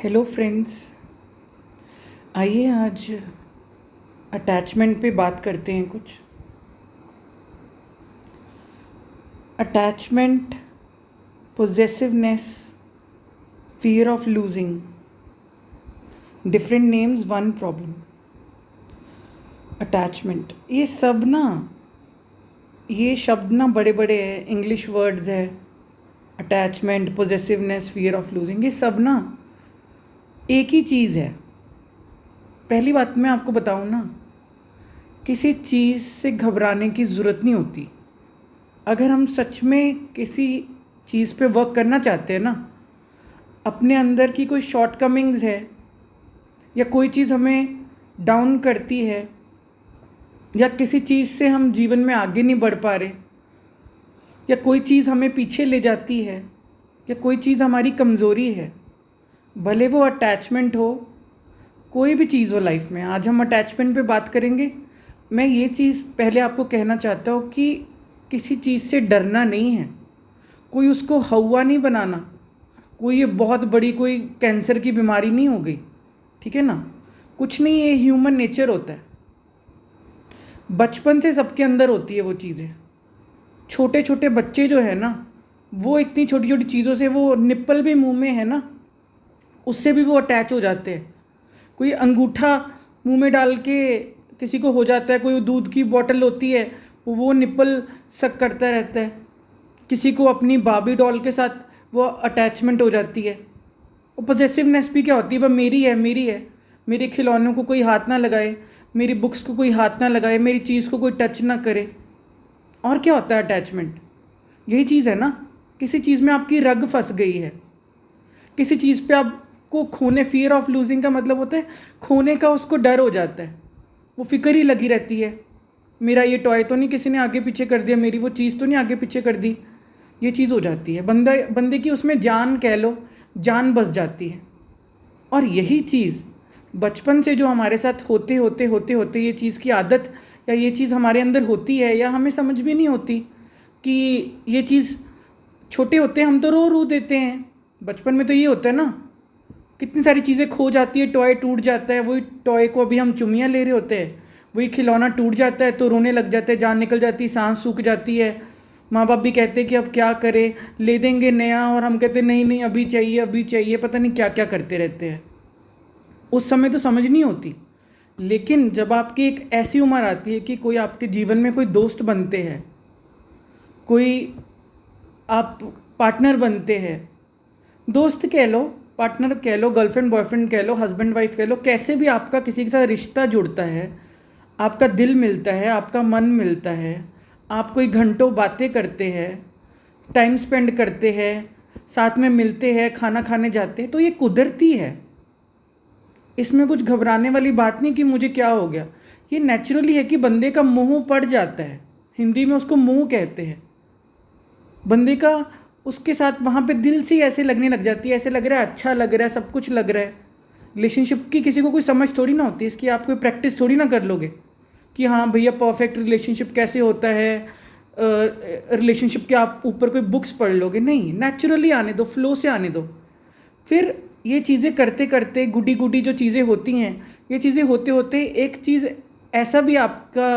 Hello friends. आइए आज attachment पे बात करते हैं कुछ। Attachment, possessiveness, fear of losing, different names, one problem. Attachment, ये शब्द ना बड़े बड़े हैं, इंग्लिश वर्ड्स है। Attachment, possessiveness, fear of losing, ये सब ना एक ही चीज़ है। पहली बात मैं आपको बताऊं ना, किसी चीज़ से घबराने की ज़रूरत नहीं होती। अगर हम सच में किसी चीज़ पे वर्क करना चाहते हैं ना, अपने अंदर की कोई शॉर्टकमिंग्स है या कोई चीज़ हमें डाउन करती है या किसी चीज़ से हम जीवन में आगे नहीं बढ़ पा रहे या कोई चीज़ हमें पीछे ले जाती है या कोई चीज़ हमारी कमज़ोरी है, भले वो अटैचमेंट हो, कोई भी चीज़ हो लाइफ में। आज हम अटैचमेंट पे बात करेंगे। मैं ये चीज़ पहले आपको कहना चाहता हूँ कि किसी चीज़ से डरना नहीं है, कोई उसको हवा नहीं बनाना, कोई ये बहुत बड़ी कोई कैंसर की बीमारी नहीं हो गई, ठीक है ना। कुछ नहीं, ये ह्यूमन नेचर होता है, बचपन से सबके अंदर होती है वो चीज़ें। छोटे छोटे बच्चे जो है ना, वो इतनी छोटी छोटी चीज़ों से, वो निप्पल भी मुंह में है ना, उससे भी वो अटैच हो जाते हैं। कोई अंगूठा मुंह में डाल के किसी को हो जाता है, कोई दूध की बोतल होती है वो निप्पल सक करता रहता है, किसी को अपनी बाबी डॉल के साथ वो अटैचमेंट हो जाती है। और पॉजेसिवनेस भी क्या होती है, वह मेरी है, मेरी है, मेरे खिलौनों को कोई हाथ ना लगाए, मेरी बुक्स को कोई हाथ ना लगाए, मेरी चीज़ को कोई टच ना करे। और क्या होता है अटैचमेंट? यही चीज़ है ना, किसी चीज़ में आपकी रग फंस गई है, किसी चीज़ पे आपको खोने, फियर ऑफ लूजिंग का मतलब होता है खोने का, उसको डर हो जाता है, वो फिक्र ही लगी रहती है, मेरा ये टॉय तो नहीं किसी ने आगे पीछे कर दिया, मेरी वो चीज़ तो नहीं आगे पीछे कर दी। ये चीज़ हो जाती है, बंदे की उसमें जान कह लो, जान बस जाती है। और यही चीज़ बचपन से जो हमारे साथ होते होते होते होते ये चीज़ की आदत या ये चीज़ हमारे अंदर होती है, या हमें समझ भी नहीं होती कि ये चीज़, छोटे होते हैं हम तो रो रो देते हैं। बचपन में तो ये होता है ना, कितनी सारी चीज़ें खो जाती है, टॉय टूट जाता है, वही टॉय को अभी हम चुमियाँ ले रहे होते हैं, वही खिलौना टूट जाता है तो रोने लग जाते हैं, जान निकल जाती है, सांस सूख जाती है। माँ बाप भी कहते हैं कि अब क्या करें, ले देंगे नया, और हम कहते नहीं नहीं अभी चाहिए, अभी चाहिए, पता नहीं क्या क्या करते रहते हैं। उस समय तो समझ नहीं होती, लेकिन जब आपकी एक ऐसी उम्र आती है कि कोई आपके जीवन में कोई दोस्त बनते हैं, कोई आप पार्टनर बनते हैं, दोस्त कह लो, पार्टनर कह लो, गर्लफ्रेंड बॉयफ्रेंड कह लो, हस्बैंड वाइफ कह लो, कैसे भी आपका किसी के साथ रिश्ता जुड़ता है, आपका दिल मिलता है, आपका मन मिलता है, आप कोई घंटों बातें करते हैं, टाइम स्पेंड करते हैं, साथ में मिलते हैं, खाना खाने जाते हैं, तो ये कुदरती है। इसमें कुछ घबराने वाली बात नहीं कि मुझे क्या हो गया, ये नेचुरली है कि बंदे का मुंह पड़ जाता है, हिंदी में उसको मुंह कहते हैं। बंदे का उसके साथ वहाँ पे दिल से ऐसे लगने लग जाती है, ऐसे लग रहा है, अच्छा लग रहा है, सब कुछ लग रहा है। रिलेशनशिप की किसी को कोई समझ थोड़ी ना होती है, इसकी आप कोई प्रैक्टिस थोड़ी ना कर लोगे कि हाँ भैया परफेक्ट रिलेशनशिप कैसे होता है, रिलेशनशिप के आप ऊपर कोई बुक्स पढ़ लोगे, नहीं, नेचुरली आने दो, फ्लो से आने दो। फिर ये चीज़ें करते करते, गुडी गुडी जो चीज़ें होती हैं, ये चीज़ें होते होते एक चीज़ ऐसा भी आपका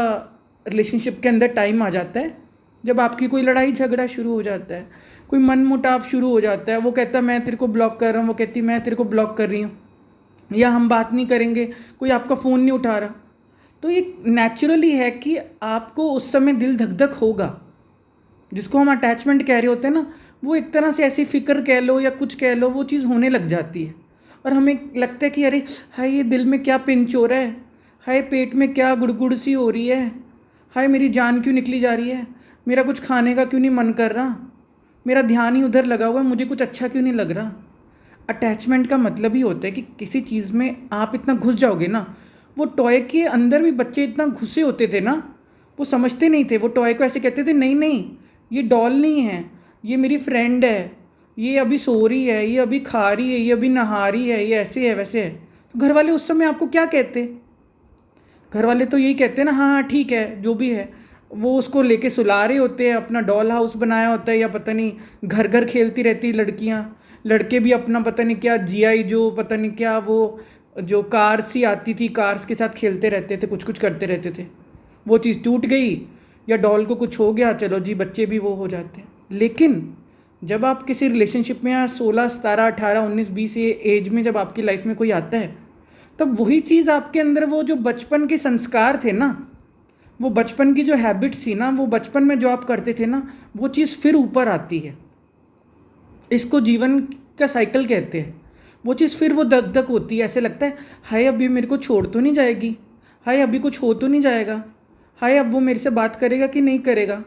रिलेशनशिप के अंदर टाइम आ जाता है जब आपकी कोई लड़ाई झगड़ा शुरू हो जाता है, कोई मन मुटाव शुरू हो जाता है। वो कहता है मैं तेरे को ब्लॉक कर रहा हूँ, वो कहती मैं तेरे को ब्लॉक कर रही हूँ, या हम बात नहीं करेंगे, कोई आपका फ़ोन नहीं उठा रहा। तो ये नेचुरली है कि आपको उस समय दिल धक धक होगा, जिसको हम अटैचमेंट कह रहे होते हैं ना, वो एक तरह से ऐसी फ़िक्र कह लो या कुछ कह लो, वो चीज़ होने लग जाती है। और हमें लगता है कि अरे हाय, ये दिल में क्या पिंच हो रहा है, हाय पेट में क्या गुड़गुड़ सी हो रही है, हाय मेरी जान क्यों निकली जा रही है, मेरा कुछ खाने का क्यों नहीं मन कर रहा, मेरा ध्यान ही उधर लगा हुआ है, मुझे कुछ अच्छा क्यों नहीं लग रहा। अटैचमेंट का मतलब ही होता है कि किसी चीज़ में आप इतना घुस जाओगे ना, वो टॉय के अंदर भी बच्चे इतना घुसे होते थे ना, वो समझते नहीं थे, वो टॉय को ऐसे कहते थे नहीं नहीं ये डॉल नहीं है, ये मेरी फ्रेंड है, ये अभी सो रही है, ये अभी खा रही है, ये अभी नहा रही है, ये ऐसे है वैसे है। तो घर वाले उस समय आपको क्या कहते? घर वाले तो यही कहते हैं ना, हाँ हाँ ठीक है जो भी है। वो उसको लेके सुला रहे होते हैं, अपना डॉल हाउस बनाया होता है, या पता नहीं घर घर खेलती रहती लड़कियाँ, लड़के भी अपना पता नहीं क्या GI जो पता नहीं क्या वो जो कार्स ही आती थी, कार्स के साथ खेलते रहते थे, कुछ कुछ करते रहते थे। वो चीज़ टूट गई या डॉल को कुछ हो गया, चलो जी बच्चे भी वो हो जाते हैं। लेकिन जब आप किसी रिलेशनशिप में या 16 17 18 19 20 ये एज में जब आपकी लाइफ में कोई आता है, तब वही चीज़ आपके अंदर वो जो बचपन के संस्कार थे ना, वो बचपन की जो हैबिट्स थी ना, वो बचपन में जो आप करते थे ना, वो चीज़ फिर ऊपर आती है। इसको जीवन का साइकिल कहते हैं। वो चीज़ फिर वो धक धक होती है, ऐसे लगता है हाय अभी मेरे को छोड़ तो नहीं जाएगी, हाय अभी कुछ हो तो नहीं जाएगा, हाय अब वो मेरे से बात करेगा कि नहीं करेगा,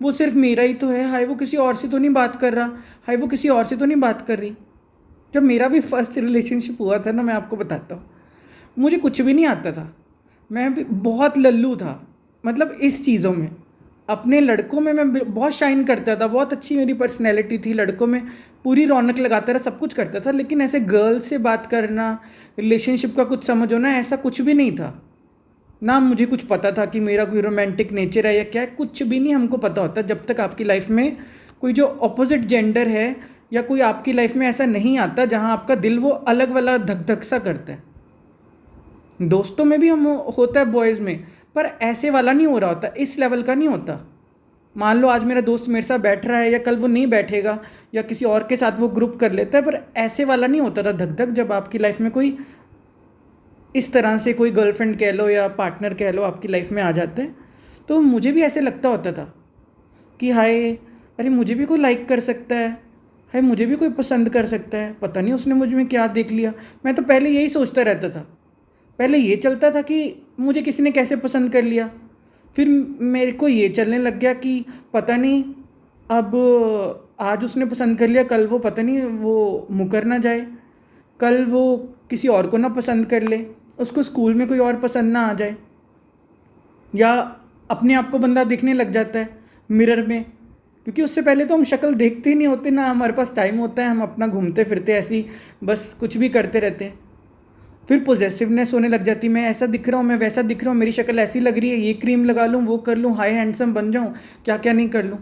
वो सिर्फ मेरा ही तो है, हाय वो किसी और से तो नहीं बात कर रहा, हाय वो किसी और से तो नहीं बात कर रही। जब मेरा भी फर्स्ट रिलेशनशिप हुआ था ना, मैं आपको बताता हूँ, मुझे कुछ भी नहीं आता था, मैं भी बहुत लल्लू था। मतलब इस चीज़ों में, अपने लड़कों में मैं बहुत शाइन करता था, बहुत अच्छी मेरी पर्सनैलिटी थी, लड़कों में पूरी रौनक लगाता रहा, सब कुछ करता था। लेकिन ऐसे गर्ल से बात करना, रिलेशनशिप का कुछ समझ होना, ऐसा कुछ भी नहीं था। ना मुझे कुछ पता था कि मेरा कोई रोमांटिक नेचर है या क्या है, कुछ भी नहीं हमको पता होता जब तक आपकी लाइफ में कोई जो अपोजिट जेंडर है या कोई आपकी लाइफ में ऐसा नहीं आता जहाँ आपका दिल वो अलग वाला धक धक सा करता है। दोस्तों में भी हम होता है बॉयज़ में, पर ऐसे वाला नहीं हो रहा होता, इस लेवल का नहीं होता। मान लो आज मेरा दोस्त मेरे साथ बैठ रहा है या कल वो नहीं बैठेगा या किसी और के साथ वो ग्रुप कर लेता है, पर ऐसे वाला नहीं होता था धक धक जब आपकी लाइफ में कोई इस तरह से कोई गर्लफ्रेंड कह लो या पार्टनर कह लो आपकी लाइफ में आ जाते हैं। तो मुझे भी ऐसे लगता होता था कि हाय अरे मुझे भी कोई लाइक कर सकता है, हाय मुझे भी कोई पसंद कर सकता है, पता नहीं उसने मुझ में क्या देख लिया। मैं तो पहले यही सोचता रहता था, पहले ये चलता था कि मुझे किसी ने कैसे पसंद कर लिया, फिर मेरे को ये चलने लग गया कि पता नहीं अब आज उसने पसंद कर लिया, कल वो पता नहीं वो मुकर ना जाए, कल वो किसी और को ना पसंद कर ले, उसको स्कूल में कोई और पसंद ना आ जाए, या अपने आप को बंदा दिखने लग जाता है मिरर में, क्योंकि उससे पहले तो हम शक्ल देखते ही नहीं होते ना, हमारे पास टाइम होता है, हम अपना घूमते फिरते ऐसे ही बस कुछ भी करते रहते हैं। फिर पॉजेसिवनेस होने लग जाती, मैं ऐसा दिख रहा हूँ, मैं वैसा दिख रहा हूँ, मेरी शक्ल ऐसी लग रही है, ये क्रीम लगा लूँ, वो कर लूँ, हाई हैंडसम बन जाऊँ, क्या क्या नहीं कर लूँ,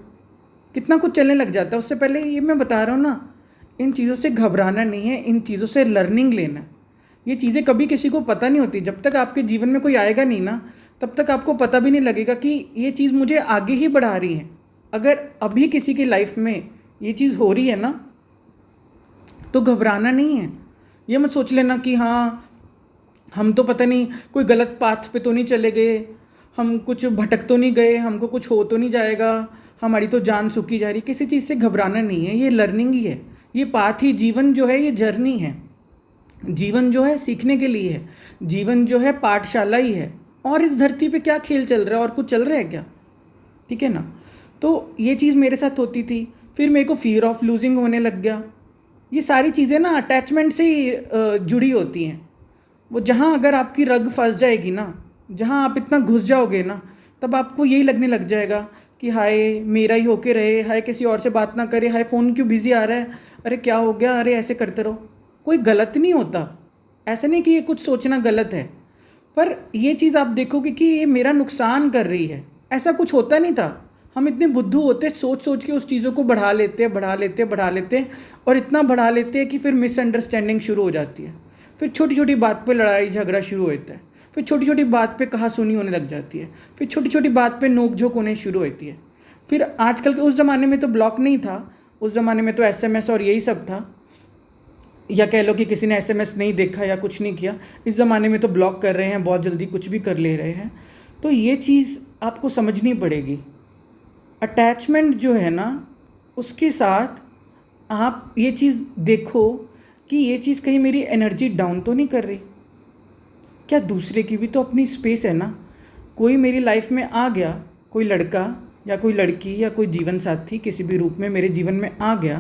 कितना कुछ चलने लग जाता है। उससे पहले ये मैं बता रहा हूँ ना, इन चीज़ों से घबराना नहीं है, इन चीज़ों से लर्निंग लेना। ये चीज़ें कभी किसी को पता नहीं होती, जब तक आपके जीवन में कोई आएगा नहीं ना, तब तक आपको पता भी नहीं लगेगा कि ये चीज़ मुझे आगे ही बढ़ा रही है। अगर अभी किसी की लाइफ में ये चीज़ हो रही है ना, तो घबराना नहीं है। ये मत सोच लेना कि हाँ हम तो पता नहीं कोई गलत पाथ पे तो नहीं चले गए, हम कुछ भटक तो नहीं गए, हमको कुछ हो तो नहीं जाएगा, हमारी तो जान सूखी जा रही। किसी चीज़ से घबराना नहीं है, ये लर्निंग ही है, ये पाथ ही, जीवन जो है ये जर्नी है, जीवन जो है सीखने के लिए है, जीवन जो है पाठशाला ही है। और इस धरती पे क्या खेल चल रहा है, और कुछ चल रहा है क्या? ठीक है ना। तो ये चीज़ मेरे साथ होती थी। फिर मेरे को फियर ऑफ लूजिंग होने लग गया। ये सारी चीज़ें ना अटैचमेंट से ही जुड़ी होती हैं। वो जहाँ अगर आपकी रग फंस जाएगी ना, जहाँ आप इतना घुस जाओगे ना, तब आपको यही लगने लग जाएगा कि हाय मेरा ही होके रहे, हाय किसी और से बात ना करे, हाय फ़ोन क्यों बिज़ी आ रहा है, अरे क्या हो गया, अरे ऐसे करते रहो। कोई गलत नहीं होता, ऐसा नहीं कि ये कुछ सोचना गलत है, पर ये चीज़ आप देखोगे कि ये मेरा नुकसान कर रही है। ऐसा कुछ होता नहीं था। हम इतने बुद्धू होते, सोच सोच के उस चीज़ों को बढ़ा लेते हैं, बढ़ा लेते हैं, बढ़ा लेते हैं, और इतना बढ़ा लेते हैं कि फिर मिसअंडरस्टैंडिंग शुरू हो जाती है। फिर छोटी छोटी बात पे लड़ाई झगड़ा शुरू होता है, फिर छोटी छोटी बात पे कहासुनी होने लग जाती है, फिर छोटी छोटी बात पे नोक झोंक होने शुरू होती है। फिर आजकल के, उस ज़माने में तो ब्लॉक नहीं था, उस ज़माने में तो SMS और यही सब था, या कह लो कि किसी ने SMS नहीं देखा या कुछ नहीं किया। इस ज़माने में तो ब्लॉक कर रहे हैं, बहुत जल्दी कुछ भी कर ले रहे हैं। तो ये चीज़ आपको समझनी पड़ेगी। अटैचमेंट जो है ना, उसके साथ आप ये चीज़ देखो कि ये चीज़ कहीं मेरी एनर्जी डाउन तो नहीं कर रही। क्या दूसरे की भी तो अपनी स्पेस है ना। कोई मेरी लाइफ में आ गया, कोई लड़का या कोई लड़की या कोई जीवन साथी किसी भी रूप में मेरे जीवन में आ गया,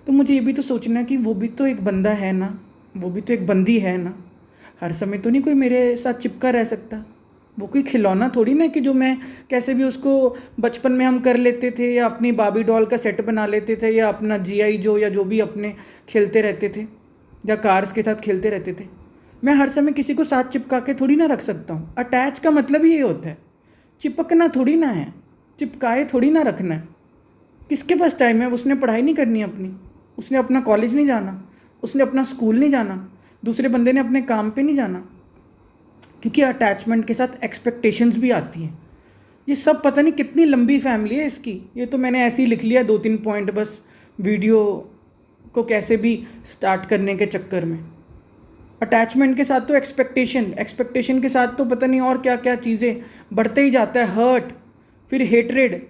तो मुझे ये भी तो सोचना है कि वो भी तो एक बंदा है ना, वो भी तो एक बंदी है ना। हर समय तो नहीं कोई मेरे साथ चिपका रह सकता। वो कोई खिलौना थोड़ी ना कि जो मैं कैसे भी उसको बचपन में हम कर लेते थे, या अपनी बाबी डॉल का सेट बना लेते थे, या अपना GI जो या जो भी अपने खेलते रहते थे, या कार्स के साथ खेलते रहते थे। मैं हर समय किसी को साथ चिपका के थोड़ी ना रख सकता हूँ। अटैच का मतलब ही ये होता है, चिपकना थोड़ी ना है, चिपकाए थोड़ी ना रखना है। किसके पास टाइम है, उसने पढ़ाई नहीं करनी अपनी, उसने अपना कॉलेज नहीं जाना, उसने अपना स्कूल नहीं जाना, दूसरे बंदे ने अपने काम पे नहीं जाना, क्योंकि अटैचमेंट के साथ एक्सपेक्टेशंस भी आती हैं। ये सब पता नहीं कितनी लंबी फैमिली है इसकी। ये तो मैंने ऐसे ही लिख लिया 2-3 पॉइंट बस, वीडियो को कैसे भी स्टार्ट करने के चक्कर में। अटैचमेंट के साथ तो एक्सपेक्टेशन के साथ तो पता नहीं और क्या क्या चीज़ें बढ़ते ही जाता है। हर्ट, फिर हेटरेड,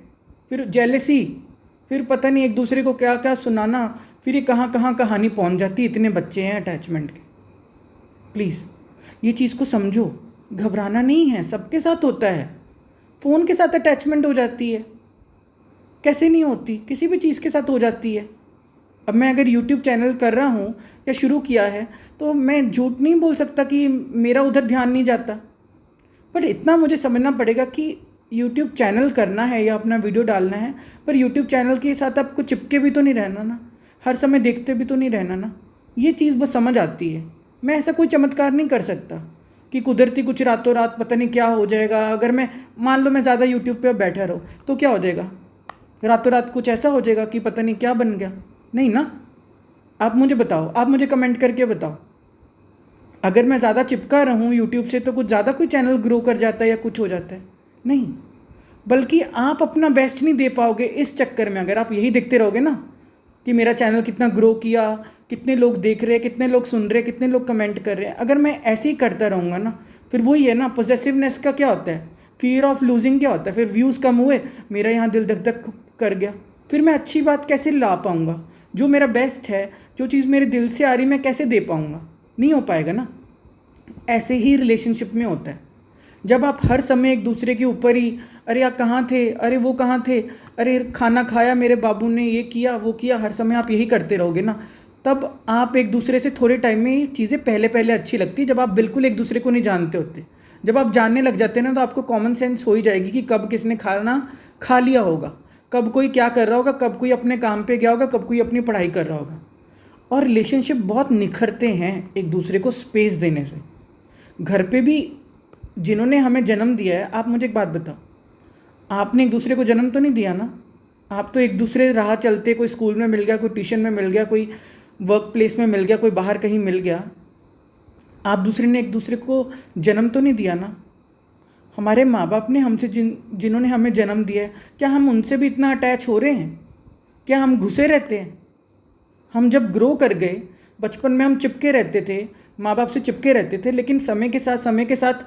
फिर जेलेसी, फिर पता नहीं एक दूसरे को क्या क्या सुनाना, फिर ये कहाँ कहाँ कहानी पहुँच जाती है। इतने बच्चे हैं अटैचमेंट के। प्लीज़ ये चीज़ को समझो, घबराना नहीं है, सबके साथ होता है। फ़ोन के साथ अटैचमेंट हो जाती है, कैसे नहीं होती, किसी भी चीज़ के साथ हो जाती है। अब मैं अगर यूट्यूब चैनल कर रहा हूँ या शुरू किया है तो मैं झूठ नहीं बोल सकता कि मेरा उधर ध्यान नहीं जाता, पर इतना मुझे समझना पड़ेगा कि यूट्यूब चैनल करना है या अपना वीडियो डालना है, पर यूट्यूब चैनल के साथ आपको चिपके भी तो नहीं रहना ना, हर समय देखते भी तो नहीं रहना ना। ये चीज़ बस समझ आती है। मैं ऐसा कोई चमत्कार नहीं कर सकता कि कुदरती कुछ रातों रात पता नहीं क्या हो जाएगा। अगर मैं मान लो मैं ज़्यादा यूट्यूब पे बैठा रहूँ तो क्या हो जाएगा, रातों रात कुछ ऐसा हो जाएगा कि पता नहीं क्या बन गया? नहीं ना। आप मुझे बताओ, आप मुझे कमेंट करके बताओ, अगर मैं ज़्यादा चिपका रहूँ यूट्यूब से तो कुछ ज़्यादा कोई चैनल ग्रो कर जाता है या कुछ हो जाता है? नहीं, बल्कि आप अपना बेस्ट नहीं दे पाओगे इस चक्कर में। अगर आप यही देखते रहोगे ना कि मेरा चैनल कितना ग्रो किया, कितने लोग देख रहे हैं, कितने लोग सुन रहे हैं, कितने लोग कमेंट कर रहे हैं, अगर मैं ऐसे ही करता रहूँगा ना, फिर वही है ना, पॉजेसिवनेस का क्या होता है, फियर ऑफ लूजिंग क्या होता है, फिर व्यूज़ कम हुए, मेरा यहाँ दिल धक धक कर गया, फिर मैं अच्छी बात कैसे ला पाऊँगा? जो मेरा बेस्ट है, जो चीज़ मेरे दिल से आ रही, मैं कैसे दे पाऊँगा? नहीं हो पाएगा ना। ऐसे ही रिलेशनशिप में होता है। जब आप हर समय एक दूसरे के ऊपर ही, अरे आप कहाँ थे, अरे वो कहाँ थे, अरे खाना खाया मेरे बाबू ने, ये किया वो किया, हर समय आप यही करते रहोगे ना, तब आप एक दूसरे से थोड़े टाइम में ये चीज़ें पहले पहले अच्छी लगती है। जब आप बिल्कुल एक दूसरे को नहीं जानते होते, जब आप जानने लग जाते हैं ना, तो आपको कॉमन सेंस हो ही जाएगी कि कब किसने खाना खा लिया होगा, कब कोई क्या कर रहा होगा, कब कोई अपने काम पे गया होगा, कब कोई अपनी पढ़ाई कर रहा होगा। और रिलेशनशिप बहुत निखरते हैं एक दूसरे को स्पेस देने से। घर पे भी जिन्होंने हमें जन्म दिया है, आप मुझे एक बात बताओ, आपने एक दूसरे को जन्म तो नहीं दिया ना? आप तो एक दूसरे राह चलते, कोई स्कूल में मिल गया, कोई ट्यूशन में मिल गया, कोई वर्क प्लेस में मिल गया, कोई बाहर कहीं मिल गया, आप दूसरे ने एक दूसरे को जन्म तो नहीं दिया ना। हमारे माँ बाप ने हमसे जिन्होंने हमें जन्म दिया है, क्या हम उनसे भी इतना अटैच हो रहे हैं? क्या हम घुसे रहते हैं? हम जब ग्रो कर गए, बचपन में हम चिपके रहते थे, माँ बाप से चिपके रहते थे, लेकिन समय के साथ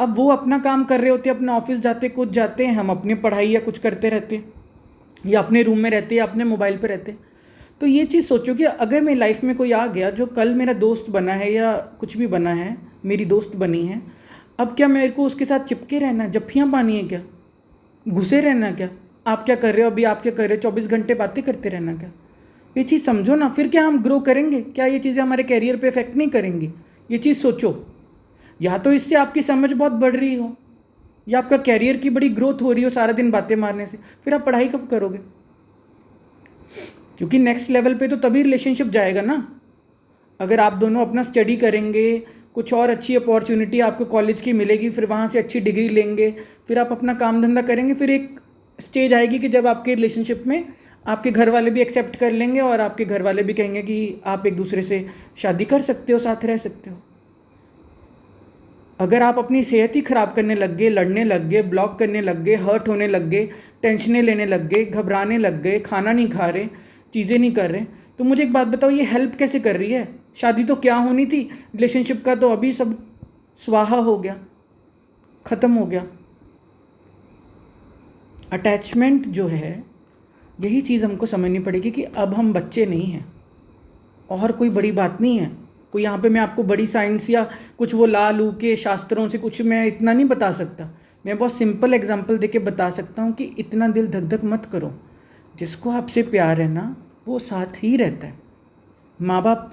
अब वो अपना काम कर रहे होते हैं, अपना ऑफिस जाते, कुछ जाते हैं, हम अपनी पढ़ाई या कुछ करते रहते हैं, या अपने रूम में रहते हैं, या अपने मोबाइल पे रहते हैं। तो ये चीज़ सोचो कि अगर मेरी लाइफ में कोई आ गया जो कल मेरा दोस्त बना है या कुछ भी बना है, मेरी दोस्त बनी है, अब क्या मेरे को उसके साथ चिपके रहना है, जफ्फियाँ पानी है क्या, घुसे रहना क्या? आप क्या कर रहे हो अभी, आप क्या कर रहे हो, 24 घंटे बातें करते रहना क्या? ये चीज़ समझो ना। फिर क्या हम ग्रो करेंगे? क्या ये चीज़ें हमारे कैरियर पे इफेक्ट नहीं करेंगी? ये चीज़ सोचो। या तो इससे आपकी समझ बहुत बढ़ रही हो, या आपका कैरियर की बड़ी ग्रोथ हो रही हो सारा दिन बातें मारने से, फिर आप पढ़ाई कब करोगे? क्योंकि नेक्स्ट लेवल पे तो तभी रिलेशनशिप जाएगा ना, अगर आप दोनों अपना स्टडी करेंगे, कुछ और अच्छी अपॉर्चुनिटी आपको कॉलेज की मिलेगी, फिर वहाँ से अच्छी डिग्री लेंगे, फिर आप अपना काम धंधा करेंगे, फिर एक स्टेज आएगी कि जब आपके रिलेशनशिप में आपके घर वाले भी एक्सेप्ट कर लेंगे और आपके घर वाले भी कहेंगे कि आप एक दूसरे से शादी कर सकते हो, साथ रह सकते हो। अगर आप अपनी सेहत ही ख़राब करने लग गए, लड़ने लग गए, ब्लॉक करने लग गए, हर्ट होने लग गए, टेंशनें लेने लग गए, घबराने लग गए, खाना नहीं खा रहे, चीज़ें नहीं कर रहे, तो मुझे एक बात बताओ, ये हेल्प कैसे कर रही है? शादी तो क्या होनी थी, रिलेशनशिप का तो अभी सब स्वाहा हो गया, ख़त्म हो गया। अटैचमेंट जो है, यही चीज़ हमको समझनी पड़ेगी कि अब हम बच्चे नहीं हैं, और कोई बड़ी बात नहीं है। कोई यहाँ पे मैं आपको बड़ी साइंस या कुछ वो ला लू के शास्त्रों से कुछ मैं इतना नहीं बता सकता। मैं बहुत सिंपल एग्जांपल देके बता सकता हूँ कि इतना दिल धक धक मत करो। जिसको आपसे प्यार है ना, वो साथ ही रहता है। माँ बाप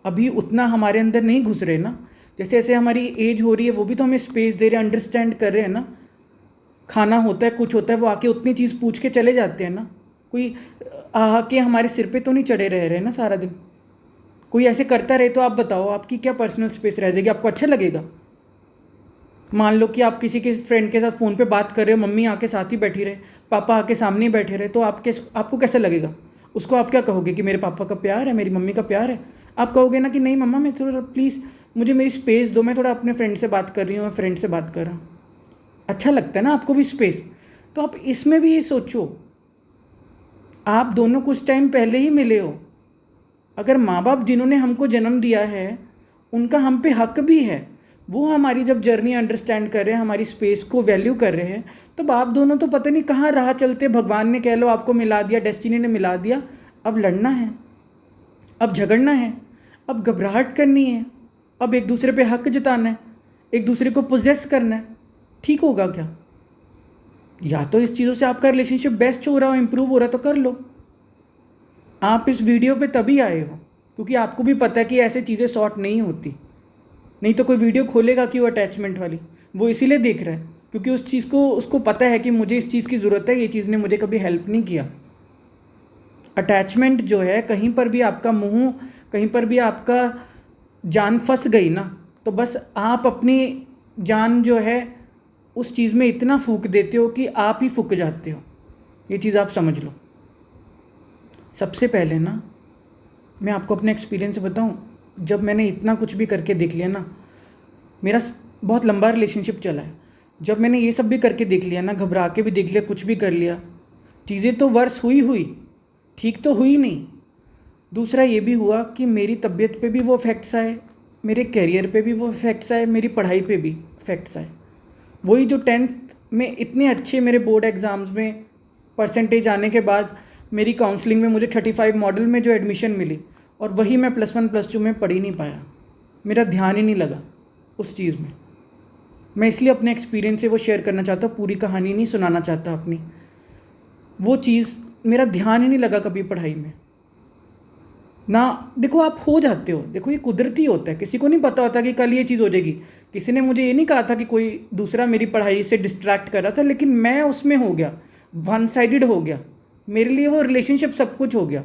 अभी उतना हमारे अंदर नहीं घुस रहे ना, जैसे जैसे हमारी एज हो रही है वो भी तो हमें स्पेस दे रहे हैं, अंडरस्टैंड कर रहे हैं ना। खाना होता है, कुछ होता है, वो आके उतनी चीज़ पूछ के चले जाते हैं ना। कोई आके हमारे सिर पे तो नहीं चढ़े रह रहे ना सारा दिन। कोई ऐसे करता रहे तो आप बताओ, आपकी क्या पर्सनल स्पेस रह जाएगी? आपको अच्छा लगेगा? मान लो कि आप किसी के फ्रेंड के साथ फ़ोन पे बात कर रहे हो, मम्मी आके साथ ही बैठी रहे, पापा आके सामने ही बैठे रहे, तो आपको कैसा लगेगा? उसको आप क्या कहोगे कि मेरे पापा का प्यार है, मेरी मम्मी का प्यार है? आप कहोगे ना कि नहीं मम्मा, मैं थोड़ा प्लीज़ मुझे मेरी स्पेस दो, मैं थोड़ा अपने फ्रेंड से बात कर रही हूँ, मैं फ्रेंड से बात कर रहा हूँ। अच्छा लगता है ना आपको भी स्पेस। तो आप इसमें भी ये सोचो, आप दोनों कुछ टाइम पहले ही मिले हो। अगर माँ बाप जिन्होंने हमको जन्म दिया है उनका हम पे हक भी है, वो हमारी जब जर्नी अंडरस्टैंड कर रहे हैं, हमारी स्पेस को वैल्यू कर रहे हैं, तब आप दोनों तो पता नहीं कहाँ राह चलते, भगवान ने कह लो आपको मिला दिया, डेस्टिनी ने मिला दिया। अब लड़ना है, अब झगड़ना है, अब घबराहट करनी है, अब एक दूसरे पे हक जताना है, एक दूसरे को पोजेस करना है। ठीक होगा क्या? या तो इस चीज़ों से आपका रिलेशनशिप बेस्ट हो रहा हो, इम्प्रूव हो रहा तो कर लो। आप इस वीडियो पे तभी आए हो क्योंकि आपको भी पता है कि ऐसे चीज़ें सॉर्ट नहीं होती, नहीं तो कोई वीडियो खोलेगा क्यों अटैचमेंट वाली? वो इसीलिए देख रहा है क्योंकि उस चीज़ को उसको पता है कि मुझे इस चीज़ की ज़रूरत है, ये चीज़ ने मुझे कभी हेल्प नहीं किया। अटैचमेंट जो है, कहीं पर भी आपका मुंह, कहीं पर भी आपका जान फंस गई ना, तो बस आप अपनी जान जो है उस चीज़ में इतना फूंक देते हो कि आप ही फूक जाते हो। ये चीज़ आप समझ लो। सबसे पहले ना मैं आपको अपने एक्सपीरियंस से बताऊं, जब मैंने इतना कुछ भी करके देख लिया ना, मेरा बहुत लंबा रिलेशनशिप चला है, जब मैंने ये सब भी करके देख लिया ना, घबरा के भी देख लिया, कुछ भी कर लिया, चीज़ें तो वर्स हुई, ठीक तो हुई नहीं। दूसरा ये भी हुआ कि मेरी तबीयत पे भी वो इफ़ेक्ट्स आए, मेरे करियर पे भी वो इफ़ेक्ट्स आए, मेरी पढ़ाई पे भी इफ़ेक्ट्स आए। वही जो 10th में इतने अच्छे मेरे बोर्ड एग्ज़ाम्स में परसेंटेज आने के बाद मेरी काउंसलिंग में मुझे 35 मॉडल में जो एडमिशन मिली, और वही मैं +1 +2 में पढ़ ही नहीं पाया, मेरा ध्यान ही नहीं लगा उस चीज़ में। मैं इसलिए अपने एक्सपीरियंस से वो शेयर करना चाहता हूँ, पूरी कहानी नहीं सुनाना चाहता अपनी। वो चीज़, मेरा ध्यान ही नहीं लगा कभी पढ़ाई में ना। देखो आप हो जाते हो, देखो ये कुदरती होता है, किसी को नहीं पता होता कि कल ये चीज़ हो जाएगी। किसी ने मुझे ये नहीं कहा था कि कोई दूसरा मेरी पढ़ाई से डिस्ट्रैक्ट कर रहा था, लेकिन मैं उसमें हो गया, वन साइडेड हो गया। मेरे लिए वो रिलेशनशिप सब कुछ हो गया,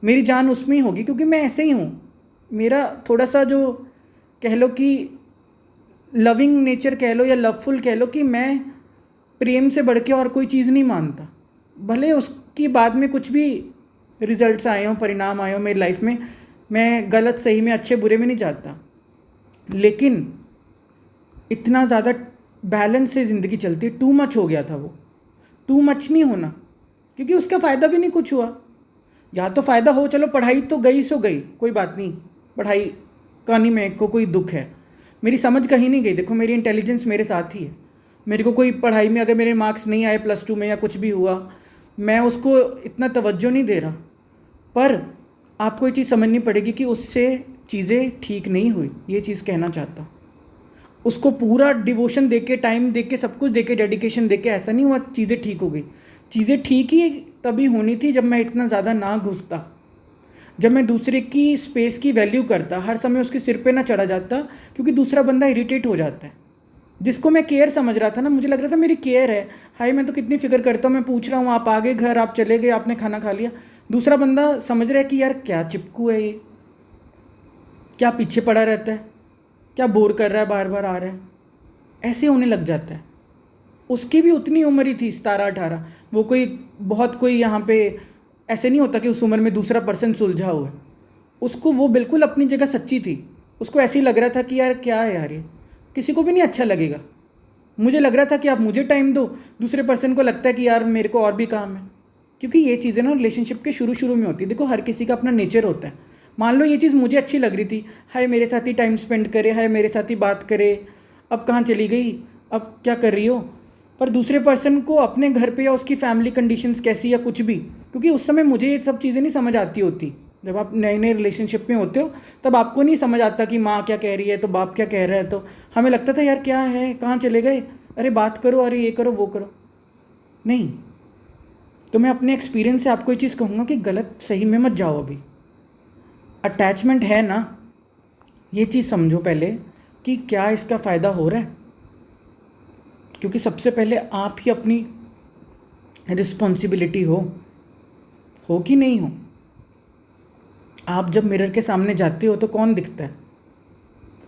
मेरी जान उसमें ही होगी, क्योंकि मैं ऐसे ही हूँ। मेरा थोड़ा सा जो कह लो कि लविंग नेचर कह लो या लवफुल कह लो, कि मैं प्रेम से बढ़ के और कोई चीज़ नहीं मानता। भले उसकी बाद में कुछ भी रिजल्ट्स आए हों, परिणाम आए हों मेरी लाइफ में, मैं गलत सही में, अच्छे बुरे में नहीं जाता, लेकिन इतना ज़्यादा बैलेंस से ज़िंदगी चलती है। टू मच हो गया था वो, टू मच नहीं होना, क्योंकि उसका फ़ायदा भी नहीं कुछ हुआ। या तो फ़ायदा हो, चलो पढ़ाई तो गई सो गई, कोई बात नहीं, पढ़ाई का नहीं मेरे को कोई दुख है, मेरी समझ कहीं नहीं गई। देखो मेरी इंटेलिजेंस मेरे साथ ही है, मेरे को कोई पढ़ाई में अगर मेरे मार्क्स नहीं आए +2 में या कुछ भी हुआ, मैं उसको इतना तवज्जो नहीं दे रहा। पर आपको ये चीज़ समझनी पड़ेगी कि उससे चीज़ें ठीक नहीं हुई, ये चीज़ कहना चाहता हूँ। उसको पूरा डिवोशन दे के, टाइम दे के, सब कुछ दे के, डेडिकेशन दे के ऐसा नहीं हुआ चीज़ें ठीक हो गई। चीज़ें ठीक ही तभी होनी थी जब मैं इतना ज़्यादा ना घुसता, जब मैं दूसरे की स्पेस की वैल्यू करता, हर समय उसके सिर पे ना चढ़ा जाता, क्योंकि दूसरा बंदा इरिटेट हो जाता है। जिसको मैं केयर समझ रहा था ना, मुझे लग रहा था मेरी केयर है, हाय मैं तो कितनी फिक्र करता हूँ, मैं पूछ रहा हूँ, आप आ गए घर, आप चले गए, आपने खाना खा लिया। दूसरा बंदा समझ रहा है कि यार क्या चिपकू है ये, क्या पीछे पड़ा रहता है, क्या बोर कर रहा है, बार बार आ रहा है, ऐसे होने लग जाता है। उसकी भी उतनी उम्र ही थी, 17-18। वो कोई बहुत कोई यहाँ पे ऐसे नहीं होता कि उस उम्र में दूसरा पर्सन सुलझा हुआ है। उसको वो बिल्कुल अपनी जगह सच्ची थी। उसको ऐसे ही लग रहा था कि यार क्या है यार, ये किसी को भी नहीं अच्छा लगेगा। मुझे लग रहा था कि आप मुझे टाइम दो, दूसरे पर्सन को लगता है कि यार मेरे को और भी काम है। क्योंकि ये चीज़ें ना रिलेशनशिप के शुरू में होती है। देखो हर किसी का अपना नेचर होता है। मान लो ये चीज़ मुझे अच्छी लग रही थी, हाय मेरे साथ ही टाइम स्पेंड करे, हाय मेरे साथ ही बात करे, अब कहाँ चली गई, अब क्या कर रही हो। पर दूसरे पर्सन को अपने घर पे या उसकी फैमिली कंडीशंस कैसी या कुछ भी, क्योंकि उस समय मुझे ये सब चीज़ें नहीं समझ आती होती। जब आप नए नए रिलेशनशिप में होते हो तब आपको नहीं समझ आता कि माँ क्या कह रही है तो बाप क्या कह रहा है, तो हमें लगता था यार क्या है, कहाँ चले गए, अरे बात करो, अरे ये करो वो करो। नहीं, तो मैं अपने एक्सपीरियंस से आपको ये चीज़ कहूँगा कि गलत सही में मत जाओ। अभी अटैचमेंट है ना, ये चीज़ समझो पहले कि क्या इसका फ़ायदा हो रहा है, क्योंकि सबसे पहले आप ही अपनी रिस्पॉन्सिबिलिटी हो कि नहीं हो। आप जब मिरर के सामने जाते हो तो कौन दिखता है,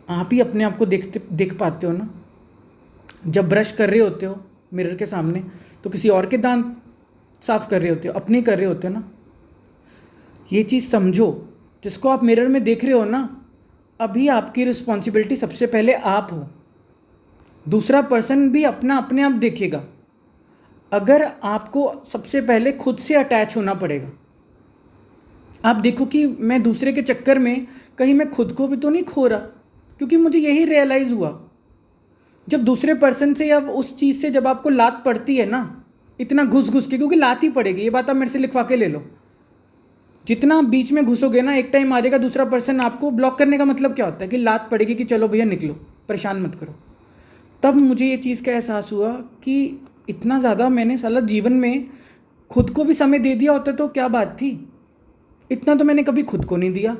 आप ही अपने आप को देख पाते हो ना। जब ब्रश कर रहे होते हो मिरर के सामने तो किसी और के दांत साफ़ कर रहे होते हो, अपने कर रहे होते हो ना। ये चीज़ समझो, जिसको आप मिरर में देख रहे हो ना, अभी आपकी रिस्पॉन्सिबिलिटी सबसे पहले आप हो। दूसरा पर्सन भी अपना अपने आप देखेगा। अगर आपको सबसे पहले खुद से अटैच होना पड़ेगा। आप देखो कि मैं दूसरे के चक्कर में कहीं मैं खुद को भी तो नहीं खो रहा, क्योंकि मुझे यही रियलाइज़ हुआ, जब दूसरे पर्सन से या उस चीज़ से जब आपको लात पड़ती है ना, इतना घुस घुस के, क्योंकि लात ही पड़ेगी, ये बात आप मेरे से लिखवा के ले लो। जितना आप बीच में घुसोगे ना, एक टाइम आ जाएगा दूसरा पर्सन आपको ब्लॉक करने का मतलब क्या होता है कि लात पड़ेगी कि चलो भैया निकलो, परेशान मत करो। तब मुझे ये चीज़ का एहसास हुआ कि इतना ज़्यादा मैंने साला जीवन में खुद को भी समय दे दिया होता तो क्या बात थी। इतना तो मैंने कभी खुद को नहीं दिया,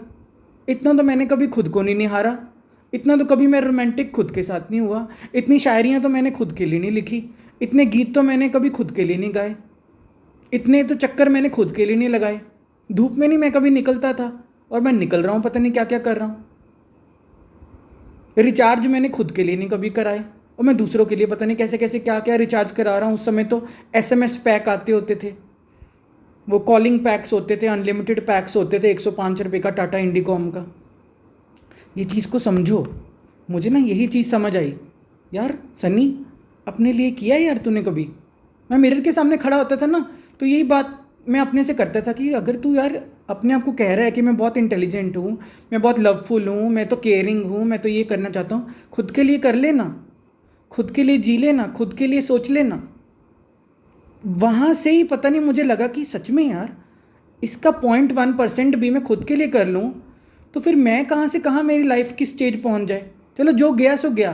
इतना तो मैंने कभी खुद को नहीं निहारा, इतना तो कभी मैं रोमांटिक खुद के साथ नहीं हुआ, इतनी शायरियाँ तो मैंने खुद के लिए नहीं लिखी, इतने गीत तो मैंने कभी खुद के लिए नहीं गाए, इतने तो चक्कर मैंने खुद के लिए नहीं लगाए। धूप में नहीं मैं कभी निकलता था, और मैं निकल रहा हूँ, पता नहीं क्या क्या कर रहा हूँ। रिचार्ज मैंने खुद के लिए नहीं कभी कराए, और मैं दूसरों के लिए पता नहीं कैसे कैसे क्या क्या रिचार्ज करा रहा हूँ। उस समय तो SMS पैक आते होते थे, वो कॉलिंग पैक्स होते थे, अनलिमिटेड पैक्स होते थे, 105 रुपये का टाटा इंडिकॉम का। ये चीज़ को समझो। मुझे ना यही चीज़ समझ आई, यार सनी अपने लिए किया यार तूने कभी। मैं मिरर के सामने खड़ा होता था ना, तो यही बात मैं अपने से करता था कि अगर तू यार अपने आप को कह रहा है कि मैं बहुत इंटेलिजेंट हूँ, मैं बहुत लवफुल हूँ, मैं तो केयरिंग हूँ, मैं तो ये करना चाहता हूँ, खुद के लिए कर लेना, खुद के लिए जी लेना, खुद के लिए सोच लेना। वहाँ से ही पता नहीं मुझे लगा कि सच में यार इसका 0.1% भी मैं खुद के लिए कर लूँ तो फिर मैं कहाँ से कहाँ मेरी लाइफ की स्टेज पहुँच जाए। चलो जो गया सो गया,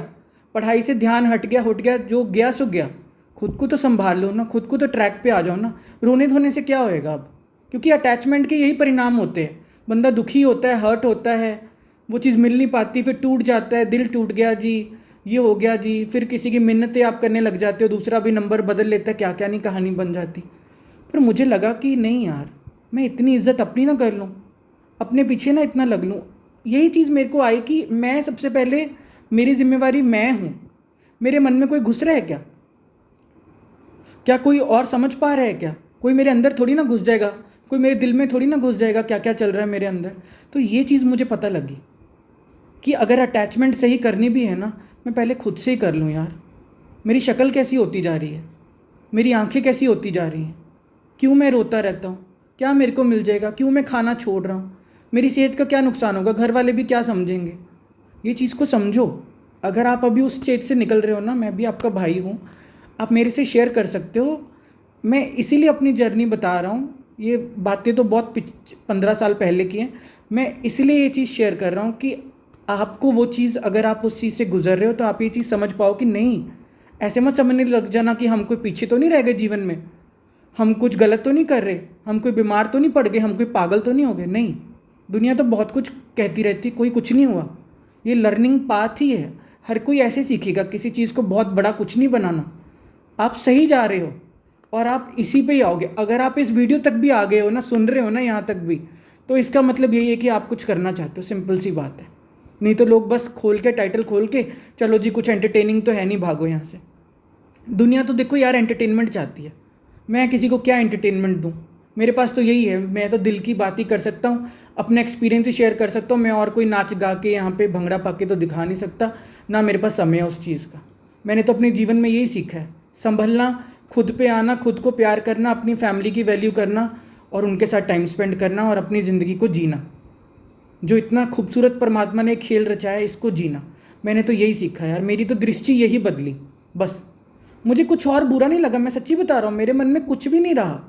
पढ़ाई से ध्यान हट गया, जो गया सो गया। खुद को तो संभाल लो ना, खुद को तो ट्रैक पे आ जाओ ना। रोने धोने से क्या होएगा अब, क्योंकि अटैचमेंट के यही परिणाम होते हैं। बंदा दुखी होता है, हर्ट होता है, वो चीज़ मिल नहीं पाती, फिर टूट जाता है, दिल टूट गया जी, ये हो गया जी, फिर किसी की मिन्नतें आप करने लग जाते हो, दूसरा भी नंबर बदल लेता है, क्या क्या नहीं कहानी बन जाती। पर मुझे लगा कि नहीं यार, मैं इतनी इज्जत अपनी ना कर लूँ, अपने पीछे ना इतना लग लूँ। यही चीज़ मेरे को आई कि मैं सबसे पहले, मेरी जिम्मेवारी मैं हूँ। मेरे मन में कोई घुस रहा है क्या? क्या कोई और समझ पा रहा है क्या? कोई मेरे अंदर थोड़ी ना घुस जाएगा, कोई मेरे दिल में थोड़ी ना घुस जाएगा क्या क्या चल रहा है मेरे अंदर। तो ये चीज़ मुझे पता लगी कि अगर अटैचमेंट सही करनी भी है ना, मैं पहले खुद से ही कर लूँ यार। मेरी शक्ल कैसी होती जा रही है, मेरी आंखें कैसी होती जा रही हैं, क्यों मैं रोता रहता हूँ, क्या मेरे को मिल जाएगा, क्यों मैं खाना छोड़ रहा हूँ, मेरी सेहत का क्या नुकसान होगा, घर वाले भी क्या समझेंगे। ये चीज़ को समझो। अगर आप अभी उस स्टेज से निकल रहे हो ना, मैं भी आपका भाई हूँ, आप मेरे से शेयर कर सकते हो। मैं इसीलिए अपनी जर्नी बता रहा हूँ, ये बातें तो बहुत 15 साल पहले की हैं। मैं इसलिए ये चीज़ शेयर कर रहा हूँ कि आपको वो चीज़, अगर आप उस चीज़ से गुजर रहे हो तो आप ये चीज़ समझ पाओ कि नहीं, ऐसे मत समझने लग जाना कि हम कोई पीछे तो नहीं रह गए जीवन में, हम कुछ गलत तो नहीं कर रहे, हम कोई बीमार तो नहीं पड़ गए, हम कोई पागल तो नहीं हो गए। नहीं, दुनिया तो बहुत कुछ कहती रहती, कोई कुछ नहीं हुआ। ये लर्निंग पाथ ही है, हर कोई ऐसे सीखेगा। किसी चीज़ को बहुत बड़ा कुछ नहीं बनाना। आप सही जा रहे हो और आप इसी पे ही आओगे। अगर आप इस वीडियो तक भी आ गए हो ना, सुन रहे हो ना यहाँ तक भी, तो इसका मतलब यही है कि आप कुछ करना चाहते हो। सिंपल सी बात है। नहीं तो लोग बस खोल के, टाइटल खोल के, चलो जी कुछ एंटरटेनिंग तो है नहीं, भागो यहाँ से। दुनिया तो देखो यार एंटरटेनमेंट चाहती है। मैं किसी को क्या एंटरटेनमेंट दूँ? मेरे पास तो यही है, मैं तो दिल की बात ही कर सकता हूँ, अपने एक्सपीरियंस ही शेयर कर सकता हूँ। मैं और कोई नाच गा के यहाँ पे भंगड़ा पा के तो दिखा नहीं सकता, ना मेरे पास समय है उस चीज़ का। मैंने तो अपने जीवन में यही सीखा है, संभलना, खुद पे आना, खुद को प्यार करना, अपनी फैमिली की वैल्यू करना और उनके साथ टाइम स्पेंड करना और अपनी ज़िंदगी को जीना। जो इतना खूबसूरत परमात्मा ने खेल रचा है, इसको जीना। मैंने तो यही सीखा यार, मेरी तो दृष्टि यही बदली बस। मुझे कुछ और बुरा नहीं लगा, मैं सच्ची बता रहा हूँ, मेरे मन में कुछ भी नहीं रहा।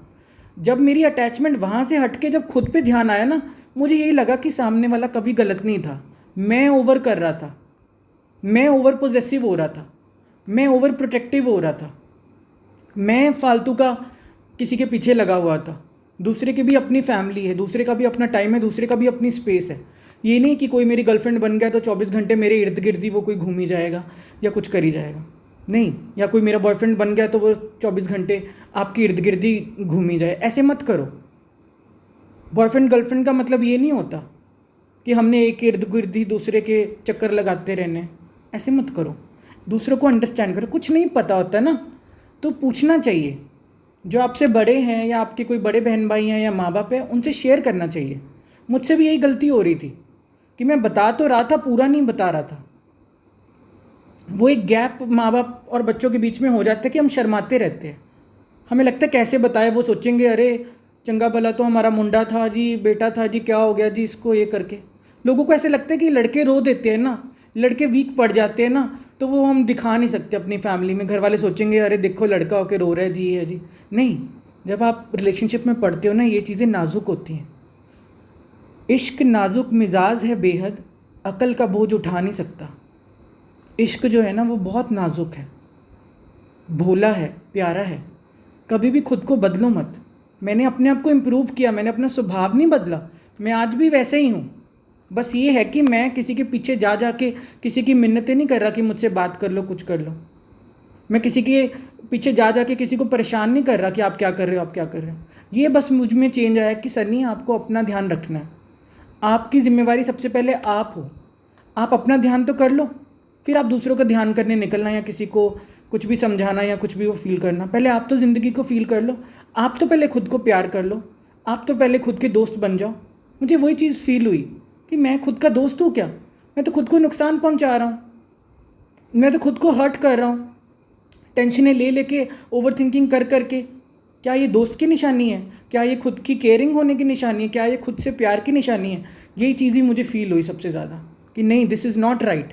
जब मेरी अटैचमेंट वहाँ से हट के जब खुद पे ध्यान आया ना, मुझे यही लगा कि सामने वाला कभी गलत नहीं था। मैं ओवर कर रहा था, मैं ओवर पोजेसिव हो रहा था, मैं ओवर प्रोटेक्टिव हो रहा था, मैं फालतू का किसी के पीछे लगा हुआ था। दूसरे की भी अपनी फैमिली है, दूसरे का भी अपना टाइम है, दूसरे का भी अपनी स्पेस है। ये नहीं कि कोई मेरी गर्लफ्रेंड बन गया तो 24 घंटे मेरे इर्द गिर्द ही वो कोई घूम ही जाएगा या कुछ कर ही जाएगा। नहीं, या कोई मेरा बॉयफ्रेंड बन गया तो वो 24 घंटे आपके इर्द गिर्द ही घूम ही जाए। ऐसे मत करो। बॉयफ्रेंड गर्लफ्रेंड का मतलब ये नहीं होता कि हमने एक इर्द गिर्द ही दूसरे के चक्कर लगाते रहने। ऐसे मत करो। दूसरों को अंडरस्टैंड करो। कुछ नहीं पता होता ना तो पूछना चाहिए। जो आपसे बड़े हैं या आपके कोई बड़े बहन भाई हैं या माँ बाप हैं, उनसे शेयर करना चाहिए। मुझसे भी यही गलती हो रही थी कि मैं बता तो रहा था, पूरा नहीं बता रहा था। वो एक गैप माँ बाप और बच्चों के बीच में हो जाता है कि हम शर्माते रहते हैं। हमें लगता है कैसे बताए, वो सोचेंगे अरे चंगा भला तो हमारा मुंडा था जी, बेटा था जी, क्या हो गया जी इसको, ये करके। लोगों को ऐसे लगता है कि लड़के रो देते हैं ना, लड़के वीक पड़ जाते हैं ना, तो वो हम दिखा नहीं सकते अपनी फैमिली में। घर वाले सोचेंगे अरे देखो लड़का होके रो रहा है जी, है जी। नहीं, जब आप रिलेशनशिप में पढ़ते हो ना, ये चीज़ें नाजुक होती हैं। इश्क नाजुक मिजाज है बेहद, अकल का बोझ उठा नहीं सकता। इश्क जो है ना वो बहुत नाजुक है, भोला है, प्यारा है। कभी भी खुद को बदलो मत। मैंने अपने आप को इम्प्रूव किया, मैंने अपना स्वभाव नहीं बदला, मैं आज भी वैसे ही हूँ। बस ये है कि मैं किसी के पीछे जा जा के किसी की मिन्नतें नहीं कर रहा कि मुझसे बात कर लो, कुछ कर लो। मैं किसी के पीछे जा जा के किसी को परेशान नहीं कर रहा कि आप क्या कर रहे हो, आप क्या कर रहे हो। ये बस मुझ में चेंज आया कि सनी आपको अपना ध्यान रखना है। आपकी जिम्मेवारी सबसे पहले आप हो। आप अपना ध्यान तो कर लो, फिर आप दूसरों का ध्यान करने निकलना या किसी को कुछ भी समझाना या कुछ भी वो फील करना। पहले आप तो ज़िंदगी को फील कर लो। आप तो पहले खुद को प्यार कर लो। आप तो पहले खुद के दोस्त बन जाओ। मुझे वही चीज़ फील हुई कि मैं खुद का दोस्त हूँ क्या? मैं तो खुद को नुकसान पहुँचा रहा हूँ, मैं तो खुद को हर्ट कर रहा हूँ, टेंशनें ले लेके, ओवर थिंकिंग कर करके। क्या ये दोस्त की निशानी है? क्या ये खुद की केयरिंग होने की निशानी है? क्या ये खुद से प्यार की निशानी है? यही चीज़ ही मुझे फील हुई सबसे ज़्यादा कि नहीं, दिस इज़ नॉट राइट।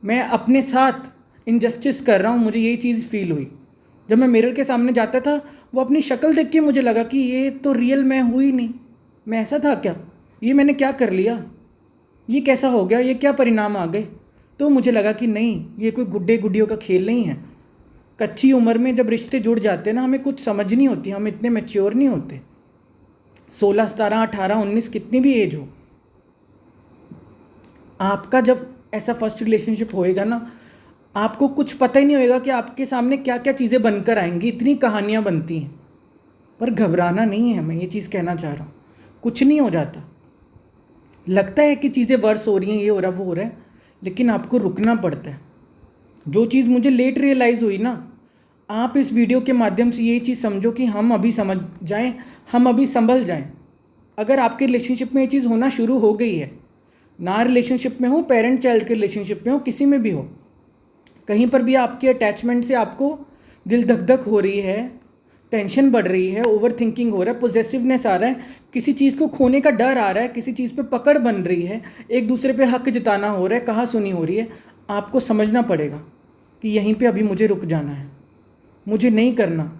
मैं अपने साथ इनजस्टिस कर रहा हूँ, मुझे यही चीज़ फील हुई। जब मैं मिरर के सामने जाता था, वो अपनी शक्ल देख के मुझे लगा कि ये तो रियल मैं हुई नहीं। मैं ऐसा था क्या? ये मैंने क्या कर लिया? ये कैसा हो गया? ये क्या परिणाम आ गए? तो मुझे लगा कि नहीं, ये कोई गुड्डे गुड्डियों का खेल नहीं है। कच्ची उम्र में जब रिश्ते जुड़ जाते हैं ना, हमें कुछ समझ नहीं होती, हम इतने मैच्योर नहीं होते। 16, 17, 18, 19 कितनी भी एज हो, आपका जब ऐसा फर्स्ट रिलेशनशिप होएगा ना, आपको कुछ पता ही नहीं होएगा कि आपके सामने क्या क्या चीज़ें बनकर आएंगी। इतनी कहानियाँ बनती हैं। पर घबराना नहीं है, मैं ये चीज़ कहना चाह रहा हूँ। कुछ नहीं हो जाता। लगता है कि चीज़ें वर्स हो रही हैं, ये हो रहा वो हो रहा है, लेकिन आपको रुकना पड़ता है। जो चीज़ मुझे लेट रियलाइज़ हुई ना, आप इस वीडियो के माध्यम से ये चीज़ समझो कि हम अभी समझ जाएं, हम अभी संभल जाएं। अगर आपके रिलेशनशिप में ये चीज़ होना शुरू हो गई है, ना रिलेशनशिप में हो, पेरेंट चाइल्ड के रिलेशनशिप में हो, किसी में भी हो, कहीं पर भी आपके अटैचमेंट से आपको दिल धक धक हो रही है, टेंशन बढ़ रही है, ओवर थिंकिंग हो रहा है, पॉजेसिवनेस आ रहा है, किसी चीज़ को खोने का डर आ रहा है, किसी चीज़ पे पकड़ बन रही है, एक दूसरे पे हक जताना हो रहा है, कहा सुनी हो रही है, आपको समझना पड़ेगा कि यहीं पे अभी मुझे रुक जाना है। मुझे नहीं करना,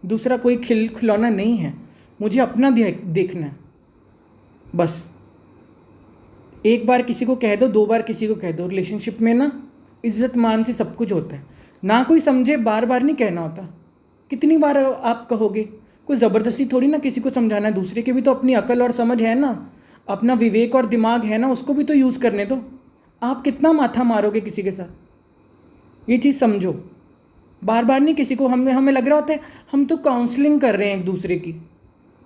दूसरा कोई खिलौना नहीं है, मुझे अपना देखना है। बस एक बार किसी को कह दो, 2 बार किसी को कह दो। रिलेशनशिप में ना इज्जत मान से सब कुछ होता है। ना कोई समझे, बार बार नहीं कहना होता। कितनी बार आप कहोगे? कोई ज़बरदस्ती थोड़ी ना किसी को समझाना है। दूसरे की भी तो अपनी अकल और समझ है ना, अपना विवेक और दिमाग है ना, उसको भी तो यूज़ करने दो। आप कितना माथा मारोगे किसी के साथ? ये चीज़ समझो। बार बार नहीं किसी को, हमें लग रहा होता है हम तो काउंसलिंग कर रहे हैं एक दूसरे की।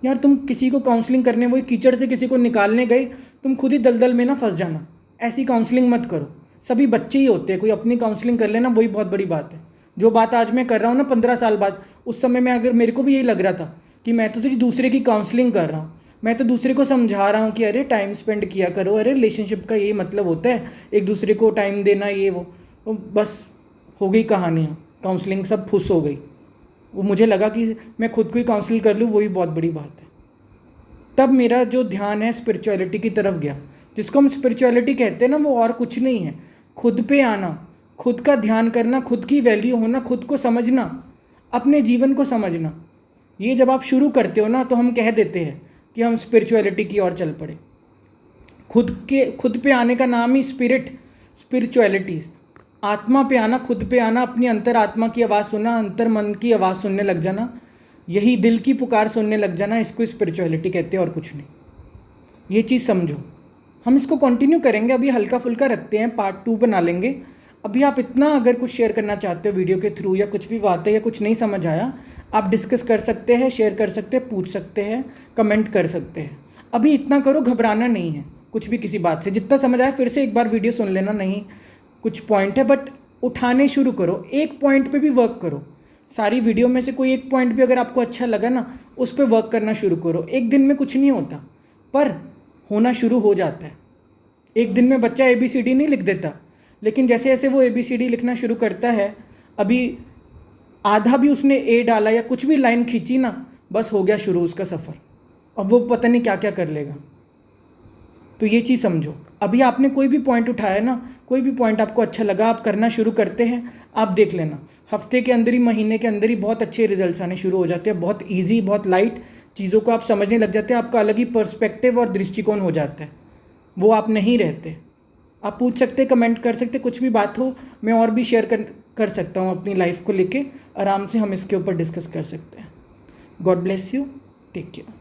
यार तुम किसी को काउंसलिंग करने, वही कीचड़ से किसी को निकालने गए, तुम खुद ही दलदल में ना फंस जाना। ऐसी काउंसलिंग मत करो। सभी बच्चे ही होते हैं, कोई अपनी काउंसलिंग कर लेना वही बहुत बड़ी बात है। जो बात आज मैं कर रहा हूँ ना 15 साल बाद, उस समय में अगर मेरे को भी यही लग रहा था कि मैं तो तुझे दूसरे की काउंसलिंग कर रहा हूँ, मैं तो दूसरे को समझा रहा हूँ कि अरे टाइम स्पेंड किया करो, अरे रिलेशनशिप का यही मतलब होता है, एक दूसरे को टाइम देना, ये वो। तो बस हो गई कहानियाँ, काउंसलिंग सब फुस हो गई। वो मुझे लगा कि मैं खुद को ही काउंसिल कर लूँ, वही बहुत बड़ी बात है। तब मेरा जो ध्यान है स्पिरिचुअलिटी की तरफ गया। जिसको हम स्पिरिचुअलिटी कहते हैं ना, वो और कुछ नहीं है। खुद पे आना, खुद का ध्यान करना, खुद की वैल्यू होना, खुद को समझना, अपने जीवन को समझना। ये जब आप शुरू करते हो ना, तो हम कह देते हैं कि हम स्पिरिचुअलिटी की ओर चल पड़े। खुद पे आने का नाम ही स्पिरिचुअलिटी। आत्मा पे आना, खुद पे आना, अपनी अंतर आत्मा की आवाज़ सुनना, अंतर मन की आवाज़ सुनने लग जाना, यही दिल की पुकार सुनने लग जाना, इसको स्पिरिचुअलिटी कहते हैं और कुछ नहीं। ये चीज़ समझो। हम इसको कंटिन्यू करेंगे, अभी हल्का फुल्का रखते हैं, पार्ट 2 बना लेंगे। अभी आप इतना अगर कुछ शेयर करना चाहते हो वीडियो के थ्रू, या कुछ भी बात है या कुछ नहीं समझ आया, आप डिस्कस कर सकते हैं, शेयर कर सकते हैं, पूछ सकते हैं, कमेंट कर सकते हैं। अभी इतना करो, घबराना नहीं है कुछ भी किसी बात से। जितना समझ आया फिर से एक बार वीडियो सुन लेना। नहीं कुछ पॉइंट है, बट उठाने शुरू करो, एक पॉइंट पे भी वर्क करो। सारी वीडियो में से कोई एक पॉइंट भी अगर आपको अच्छा लगा ना, उस पर वर्क करना शुरू करो। एक दिन में कुछ नहीं होता, पर होना शुरू हो जाता है। एक दिन में बच्चा ABCD नहीं लिख देता, लेकिन जैसे जैसे वो ABCD लिखना शुरू करता है, अभी आधा भी उसने ए डाला या कुछ भी लाइन खींची ना, बस हो गया शुरू उसका सफ़र। अब वो पता नहीं क्या क्या कर लेगा। तो ये चीज़ समझो। अभी आपने कोई भी पॉइंट उठाया ना, कोई भी पॉइंट आपको अच्छा लगा, आप करना शुरू करते हैं, आप देख लेना हफ्ते के अंदर ही, महीने के अंदर ही बहुत अच्छे रिजल्ट्स आने शुरू हो जाते हैं। बहुत ईजी, बहुत लाइट चीज़ों को आप समझने लग जाते हैं। आपका अलग ही पर्सपेक्टिव और दृष्टिकोण हो जाता है, वो आप नहीं रहते। आप पूछ सकते, कमेंट कर सकते, कुछ भी बात हो, मैं और भी शेयर कर सकता हूँ अपनी लाइफ को लेके। आराम से हम इसके ऊपर डिस्कस कर सकते हैं। God bless you, take care.